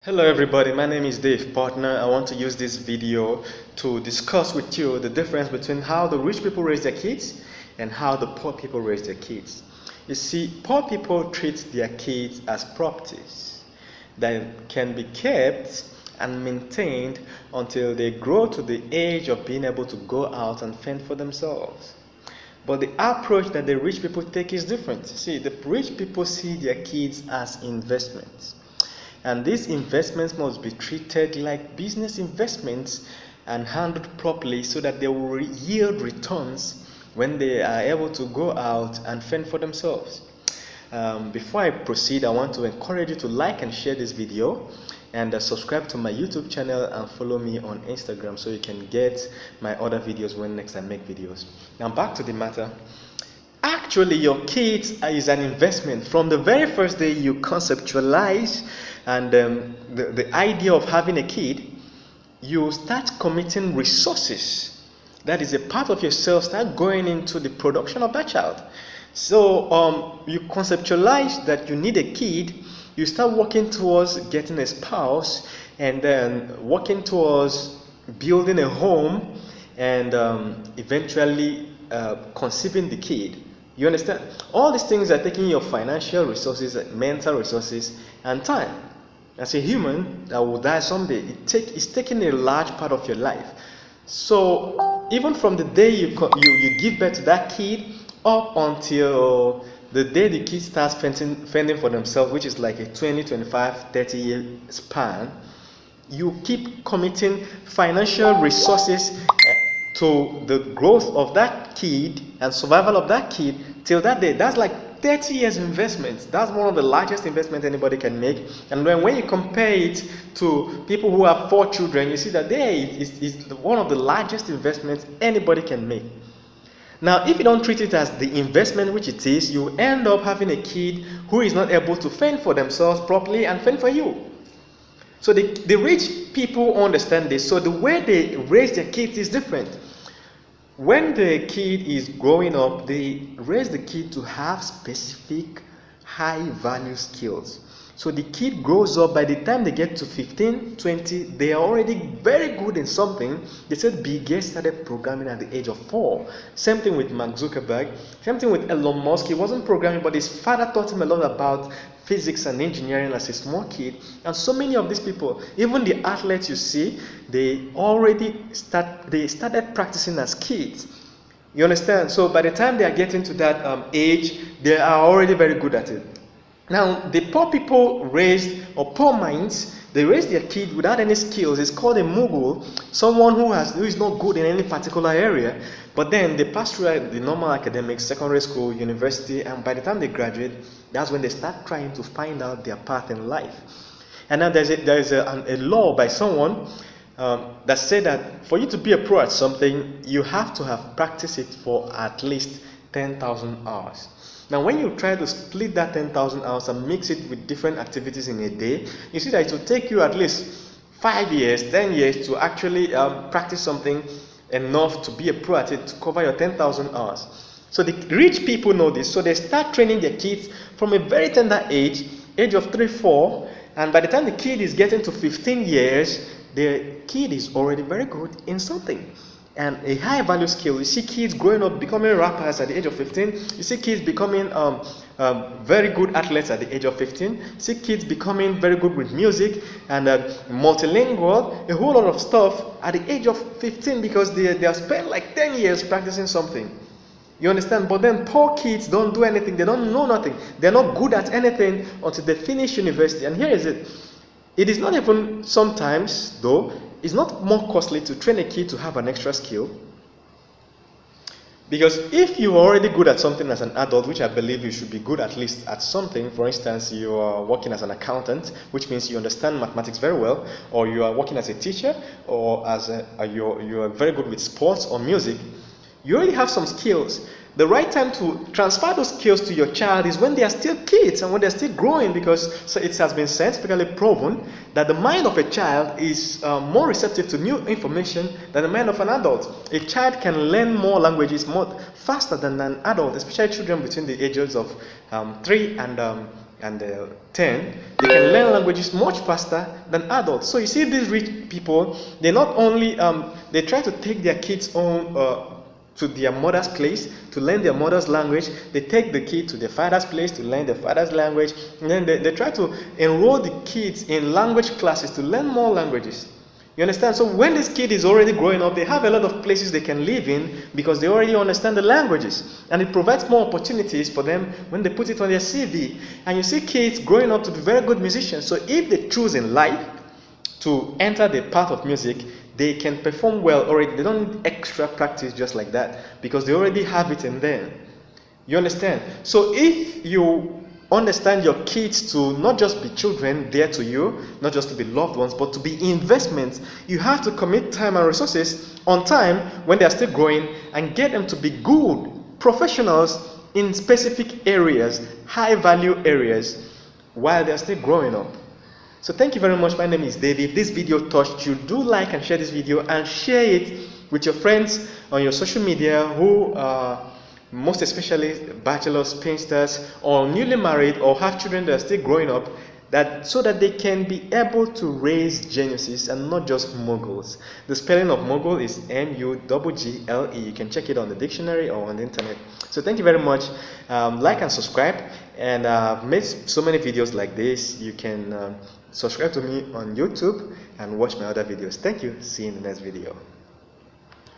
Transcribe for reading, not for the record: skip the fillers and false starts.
Hello everybody, my name is Dave Partner. I want to use this video to discuss with you the difference between how the rich people raise their kids and how the poor people raise their kids. You see, poor people treat their kids as properties that can be kept and maintained until they grow to the age of being able to go out and fend for themselves. But the approach that the rich people take is different. See, the rich people see their kids as investments. And these investments must be treated like business investments and handled properly so that they will yield returns when they are able to go out and fend for themselves. Before I proceed, I want to encourage you to like and share this video and subscribe to my YouTube channel and follow me on Instagram so you can get my other videos when next I make videos. Now back to the matter. Actually, your kids is an investment. From the very first day you conceptualize and the idea of having a kid, you start committing resources. That is a part of yourself start going into the production of that child. So you conceptualize that you need a kid, you start working towards getting a spouse, and then working towards building a home, and eventually conceiving the kid. You understand? All these things are taking your financial resources, mental resources, and time. As a human that will die someday, it's taking a large part of your life. So even from the day you give birth to that kid up until the day the kid starts fending for themselves, which is like a 20, 25, 30-year span, you keep committing financial resources to the growth of that kid and survival of that kid till that day. That's like 30 years investment. That's one of the largest investments anybody can make. And when you compare it to people who have 4 children, you see that there is one of the largest investments anybody can make. Now, if you don't treat it as the investment which it is, you end up having a kid who is not able to fend for themselves properly and fend for you. So the rich people understand this. So the way they raise their kids is different. When the kid is growing up, they raise the kid to have specific high value skills. So the kid grows up, by the time they get to 15, 20, they are already very good in something. They said Bill Gates started programming at the age of 4. Same thing with Mark Zuckerberg. Same thing with Elon Musk. He wasn't programming, but his father taught him a lot about physics and engineering as a small kid. And so many of these people, even the athletes you see, they started practicing as kids. You understand? So by the time they are getting to that age, they are already very good at it. Now, the poor people raised, or poor minds, they raise their kid without any skills. It's called a mogul, someone who is not good in any particular area, but then they pass through the normal academics, secondary school, university, and by the time they graduate, that's when they start trying to find out their path in life. And now there is a law by someone that said that for you to be a pro at something, you have to have practiced it for at least 10,000 hours. Now, when you try to split that 10,000 hours and mix it with different activities in a day, you see that it will take you at least 5 years, 10 years to actually practice something enough to be a pro at it, to cover your 10,000 hours. So the rich people know this, so they start training their kids from a very tender age of 3, 4, and by the time the kid is getting to 15 years, the kid is already very good in something. And a high value skill. You see kids growing up becoming rappers at the age of 15. You see kids becoming very good athletes at the age of 15. You see kids becoming very good with music and multilingual, a whole lot of stuff at the age of 15 because they have spent like 10 years practicing something. You understand? But then poor kids don't do anything. They don't know nothing. They're not good at anything until they finish university. And here is it. It is not even sometimes, though, it's not more costly to train a kid to have an extra skill. Because if you are already good at something as an adult, which I believe you should be good at least at something, for instance, you are working as an accountant, which means you understand mathematics very well, or you are working as a teacher, or as you are very good with sports or music, you already have some skills. The right time to transfer those skills to your child is when they are still kids and when they're still growing, because it has been scientifically proven that the mind of a child is more receptive to new information than the mind of an adult. A child can learn more languages more faster than an adult, especially children between the ages of 3 and and 10, they can learn languages much faster than adults. So you see, these rich people, they not only they try to take their kids on to their mother's place to learn their mother's language. They take the kid to their father's place to learn their father's language, and then they try to enroll the kids in language classes to learn more languages. You understand? So when this kid is already growing up, they have a lot of places they can live in because they already understand the languages, and it provides more opportunities for them when they put it on their CV. And you see kids growing up to be very good musicians. So if they choose in life to enter the path of music, they can perform well already. They don't need extra practice just like that because they already have it in them. You understand? So if you understand your kids to not just be children there to you, not just to be loved ones, but to be investments, you have to commit time and resources on time when they are still growing and get them to be good professionals in specific areas, high value areas, while they are still growing up. So thank you very much. My name is David. If this video touched you, do like and share this video, and share it with your friends on your social media who are most especially bachelors, spinsters, or newly married, or have children that are still growing up, so that they can be able to raise geniuses and not just moguls. The spelling of mogul is M-U-G-G-L-E. You can check it on the dictionary or on the internet. So thank you very much. Like and subscribe, and I've made so many videos like this. You can subscribe to me on YouTube and watch my other videos. Thank you. See you in the next video.